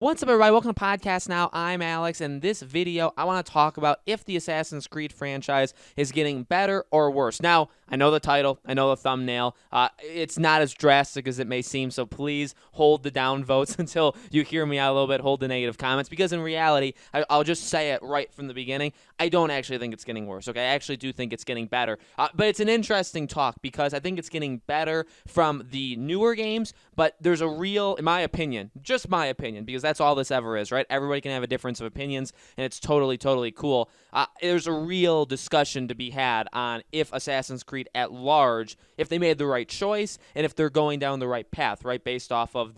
What's up, everybody? Welcome to Podcast Now. I'm Alex, and in this video, I want to talk about if the Assassin's Creed franchise is getting better or worse. Now, I know the title, I know the thumbnail. It's not as drastic as it may seem, so please hold the down votes until you hear me out a little bit. Hold the negative comments, because in reality, I'll just say it right from the beginning. I don't actually think it's getting worse, okay? I actually do think it's getting better. But it's an interesting talk because I think it's getting better from the newer games, but there's a real, in my opinion, just my opinion, because that's all this ever is, right? Everybody can have a difference of opinions, and it's totally cool. There's a real discussion to be had on if Assassin's Creed at large, if they made the right choice, and if they're going down the right path, right? Based off of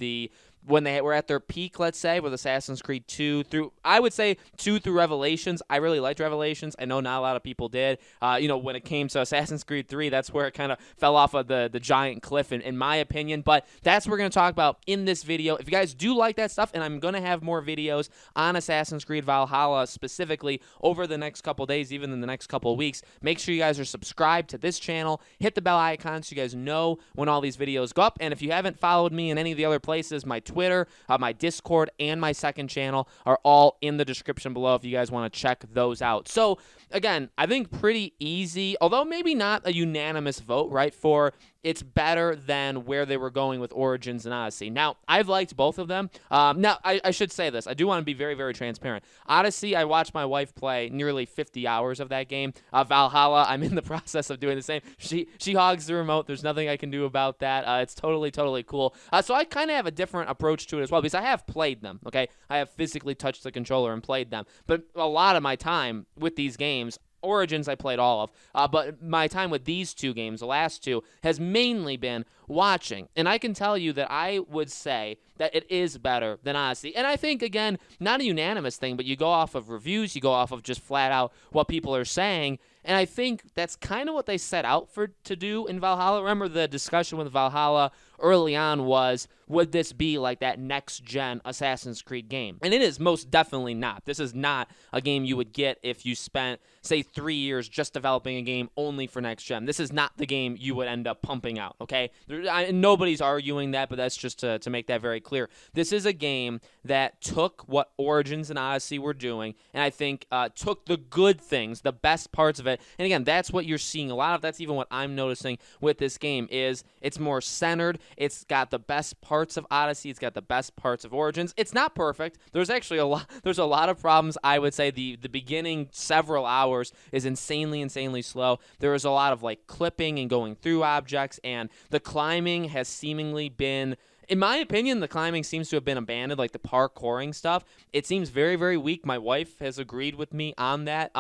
when they were at their peak, let's say, with Assassin's Creed 2 through, I would say 2 through Revelations. I really liked Revelations. I know not a lot of people did. When it came to Assassin's Creed 3, that's where it kind of fell off of the giant cliff, in my opinion. But that's what we're going to talk about in this video. If you guys do like that stuff, and I'm going to have more videos on Assassin's Creed Valhalla specifically over the next couple days, even in the next couple weeks, make sure you guys are subscribed to this channel. Hit the bell icon so you guys know when all these videos go up. And if you haven't followed me in any of the other places, my Twitter, my Discord, and my second channel are all in the description below if you guys want to check those out. So, again, I think pretty easy, although maybe not a unanimous vote, right, for it's better than where they were going with Origins and Odyssey. Now, I've liked both of them. Now, I should say this. I do want to be very transparent. Odyssey, I watched my wife play nearly 50 hours of that game. Valhalla, I'm in the process of doing the same. She hogs the remote. There's nothing I can do about that. It's totally cool. So I kind of have a different approach to it as well, because I have played them, okay? I have physically touched the controller and played them. But a lot of my time with these games, Origins I played all of, but my time with these two games, the last two, has mainly been watching. And I can tell you that I would say that it is better than Odyssey. And I think, again, not a unanimous thing, but you go off of reviews, you go off of just flat out what people are saying, and I think that's kind of what they set out to do in Valhalla. Remember, the discussion with Valhalla early on was, would this be like that next-gen Assassin's Creed game? And it is most definitely not. This is not a game you would get if you spent, say, 3 years just developing a game only for next-gen. This is not the game you would end up pumping out, okay? Nobody's arguing that, but that's just to make that very clear. This is a game that took what Origins and Odyssey were doing, and I think took the good things, the best parts of it. And again, that's what you're seeing a lot of. That's even what I'm noticing with this game is it's more centered. It's got the best parts of Odyssey. It's got the best parts of Origins. It's not perfect. There's actually a lot. There's a lot of problems. I would say the beginning several hours is insanely slow. There is a lot of like clipping and going through objects, and the climbing has seemingly been, in my opinion, the climbing seems to have been abandoned, like the parkouring stuff. It seems very weak. My wife has agreed with me on that.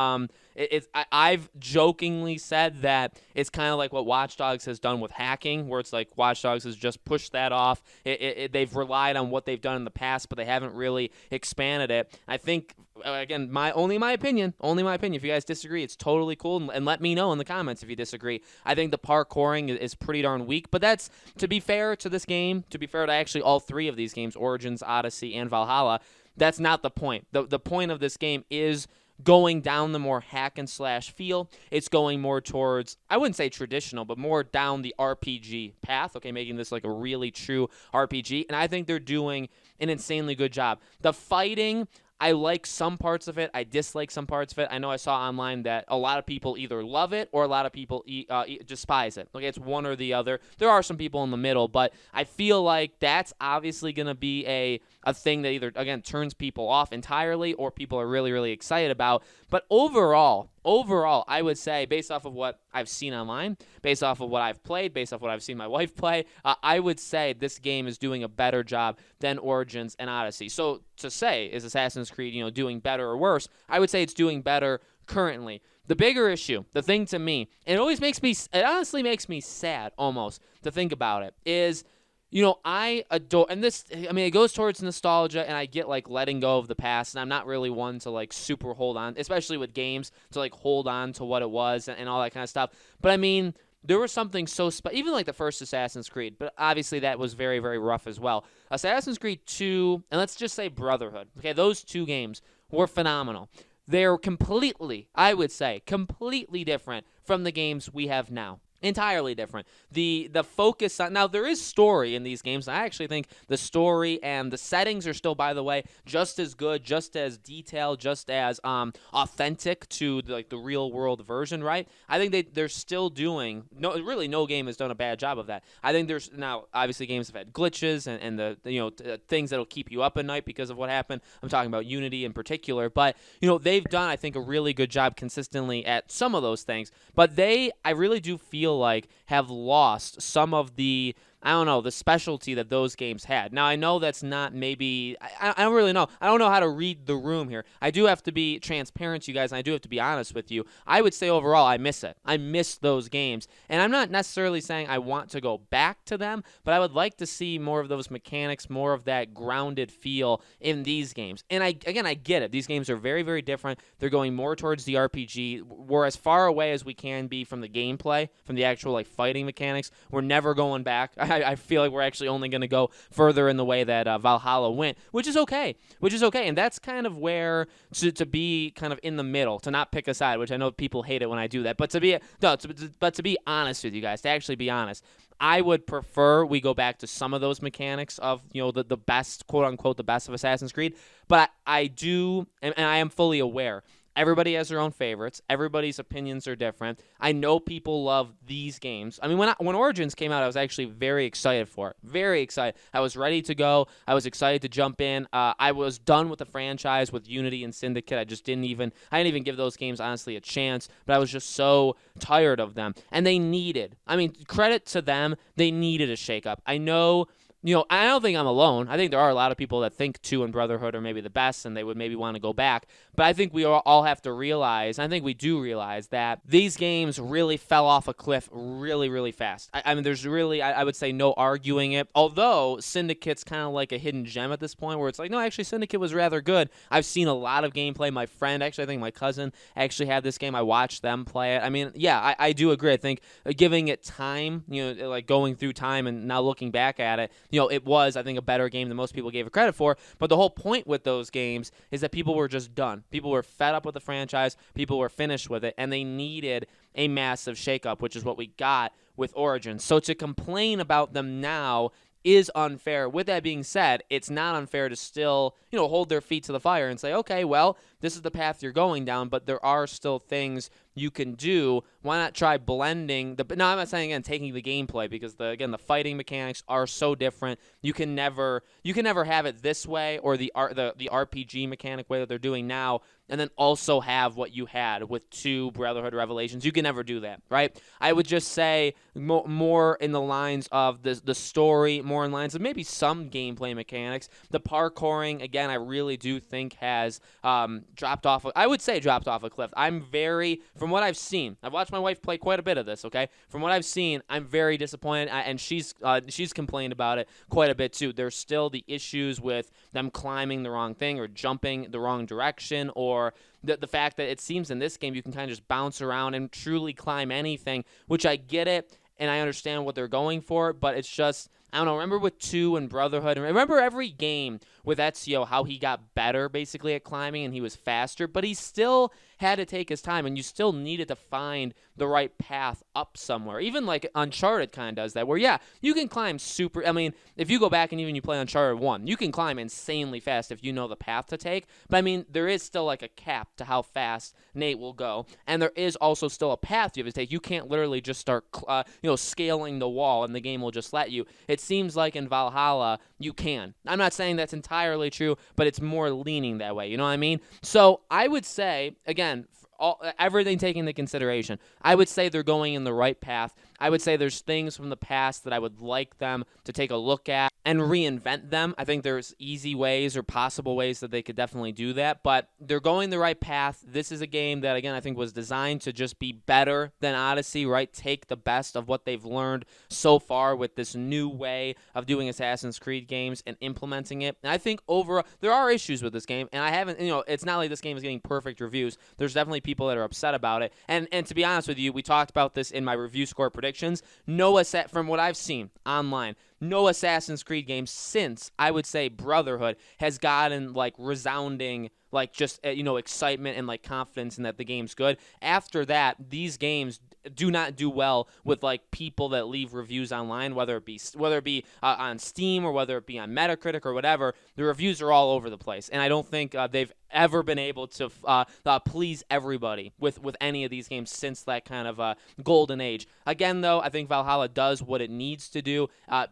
I've jokingly said that it's kind of like what Watch Dogs has done with hacking, where it's like Watch Dogs has just pushed that off. They've relied on what they've done in the past, but they haven't really expanded it. I think, again, only my opinion. If you guys disagree, it's totally cool, and let me know in the comments if you disagree. I think the parkouring is pretty darn weak, but that's, to be fair to this game, to be fair to actually all three of these games, Origins, Odyssey, and Valhalla, that's not the point. The point of this game is going down the more hack and slash feel. It's going more towards, I wouldn't say traditional, but more down the RPG path, okay, making this like a really true RPG, and I think they're doing an insanely good job. The fighting, I like some parts of it. I dislike some parts of it. I know I saw online that a lot of people either love it or a lot of people despise it. Okay, it's one or the other. There are some people in the middle, but I feel like that's obviously going to be a thing that either, again, turns people off entirely or people are really excited about. But overall, I would say, based off of what I've seen online, based off of what I've played, based off of what I've seen my wife play, I would say this game is doing a better job than Origins and Odyssey. So to say, is Assassin's Creed, doing better or worse? I would say it's doing better currently. The bigger issue, the thing to me, and it honestly makes me sad almost to think about it, is, I adore, and this, I mean, it goes towards nostalgia, and I get, like, letting go of the past, and I'm not really one to, like, super hold on, especially with games, to, like, hold on to what it was and all that kind of stuff. But, I mean, there was something so even like the first Assassin's Creed, but obviously that was very rough as well. Assassin's Creed 2, and let's just say Brotherhood, okay, those two games were phenomenal. They're completely, I would say, completely different from the games we have now. Entirely different. The focus on, now there is story in these games. I actually think the story and the settings are still, by the way, just as good, just as detailed, just as authentic to the real world version. Right? I think they're still doing no game has done a bad job of that. I think there's now obviously games have had glitches and the things that'll keep you up at night because of what happened. I'm talking about Unity in particular, but they've done, I think, a really good job consistently at some of those things. But I really do feel like have lost some of the, I don't know, the specialty that those games had. Now, I know that's not maybe, I don't really know. I don't know how to read the room here. I do have to be transparent to you guys, and I do have to be honest with you. I would say overall, I miss it. I miss those games. And I'm not necessarily saying I want to go back to them, but I would like to see more of those mechanics, more of that grounded feel in these games. And I get it. These games are very, very different. They're going more towards the RPG. We're as far away as we can be from the gameplay, from the actual fighting mechanics. We're never going back. I feel like we're actually only going to go further in the way that Valhalla went, which is okay. And that's kind of where to be kind of in the middle, to not pick a side, which I know people hate it when I do that. But to be honest with you guys, to actually be honest, I would prefer we go back to some of those mechanics of the best, quote unquote, the best of Assassin's Creed. But I do, and I am fully aware. Everybody has their own favorites. Everybody's opinions are different. I know people love these games. I mean, when Origins came out, I was actually very excited for it. Very excited. I was ready to go. I was excited to jump in. I was done with the franchise with Unity and Syndicate. I didn't even give those games, honestly, a chance. But I was just so tired of them. And they needed, I mean, credit to them, they needed a shakeup. I know. I don't think I'm alone. I think there are a lot of people that think 2 and Brotherhood are maybe the best, and they would maybe want to go back. But I think we all have to realize, I think we do realize, that these games really fell off a cliff really, really fast. I mean, there's really, I would say, no arguing it. Although Syndicate's kind of like a hidden gem at this point, where it's like, no, actually, Syndicate was rather good. I've seen a lot of gameplay. My friend, actually, I think my cousin actually had this game. I watched them play it. I mean, yeah, I do agree. I think giving it time, like going through time and now looking back at it, it was, I think, a better game than most people gave it credit for. But the whole point with those games is that people were just done. People were fed up with the franchise. People were finished with it, and they needed a massive shakeup, which is what we got with Origins. So to complain about them now is unfair. With that being said, it's not unfair to still, hold their feet to the fire and say, okay, well, this is the path you're going down, but there are still things you can do. Why not try blending the? No, I'm not saying again taking the gameplay, because the fighting mechanics are so different. You can never have it this way, or the RPG mechanic way that they're doing now, and then also have what you had with 2 Brotherhood Revelations. You can never do that, right? I would just say more in the lines of the story, more in lines of maybe some gameplay mechanics. The parkouring, again, I really do think has dropped off. I would say dropped off a cliff. From what I've seen, I've watched my wife play quite a bit of this, okay? From what I've seen, I'm very disappointed, and she's complained about it quite a bit too. There's still the issues with them climbing the wrong thing or jumping the wrong direction, or the fact that it seems in this game you can kind of just bounce around and truly climb anything, which I get it, and I understand what they're going for, but it's just, I don't know, remember with 2 and Brotherhood, and remember every game with Ezio, how he got better basically at climbing and he was faster, but he still had to take his time, and you still needed to find the right path up somewhere. Even like Uncharted kind of does that, where, yeah, you can climb super, I mean, if you go back and even you play Uncharted 1, you can climb insanely fast if you know the path to take, but I mean, there is still like a cap to how fast Nate will go, and there is also still a path you have to take. You can't literally just start, scaling the wall and the game will just let you. It seems like in Valhalla, you can. I'm not saying that's entirely true, but it's more leaning that way, you know what I mean? So I would say, again, everything taken into consideration, I would say they're going in the right path. I would say there's things from the past that I would like them to take a look at and reinvent them. I think there's easy ways or possible ways that they could definitely do that, but they're going the right path. This is a game that, again, I think was designed to just be better than Odyssey, right? Take the best of what they've learned so far with this new way of doing Assassin's Creed games and implementing it. And I think overall, there are issues with this game, and I haven't, it's not like this game is getting perfect reviews. There's definitely people that are upset about it. And to be honest with you, we talked about this in my review score predictions. From what I've seen online, no Assassin's Creed game since, I would say, Brotherhood has gotten like resounding like just excitement and like confidence in that the game's good. After that, these games do not do well with like people that leave reviews online, whether it be on Steam or whether it be on Metacritic or whatever. The reviews are all over the place, and I don't think they've ever been able to please everybody with any of these games since that kind of golden age. Again, though, I think Valhalla does what it needs to do,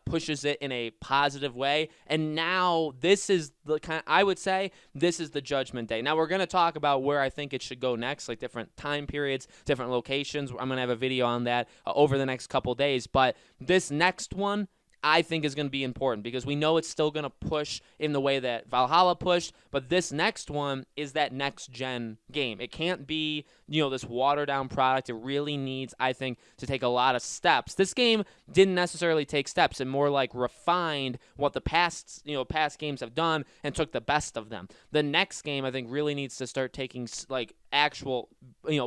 pushes it in a positive way, and now this is the kind. I would say this is the Judgment Day. Now we're going to talk about where I think it should go next, like different time periods, different locations. I'm going to have a video on that over the next couple days, but this next one I think is going to be important because we know it's still going to push in the way that Valhalla pushed, but this next one is that next-gen game. It can't be, this watered-down product. It really needs, I think, to take a lot of steps. This game didn't necessarily take steps. It more like refined what the past games have done and took the best of them. The next game, I think, really needs to start taking, like, actual,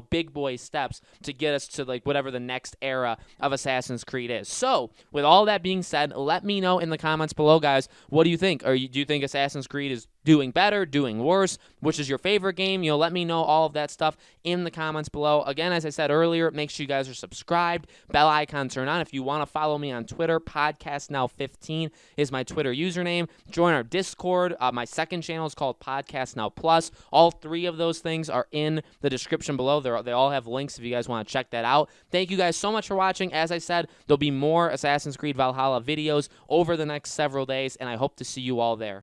big boy steps to get us to, like, whatever the next era of Assassin's Creed is. So, with all that being said, let me know in the comments below, guys. What do you think? Do you think Assassin's Creed is doing better, doing worse? Which is your favorite game? Let me know all of that stuff in the comments below. Again, as I said earlier, make sure you guys are subscribed, bell icon turn on. If you want to follow me on Twitter, PodcastNow15 is my Twitter username. Join our Discord. My second channel is called Podcast Now Plus. All three of those things are in the description below. They all have links if you guys want to check that out. Thank you guys so much for watching. As I said, there'll be more Assassin's Creed Valhalla videos over the next several days, and I hope to see you all there.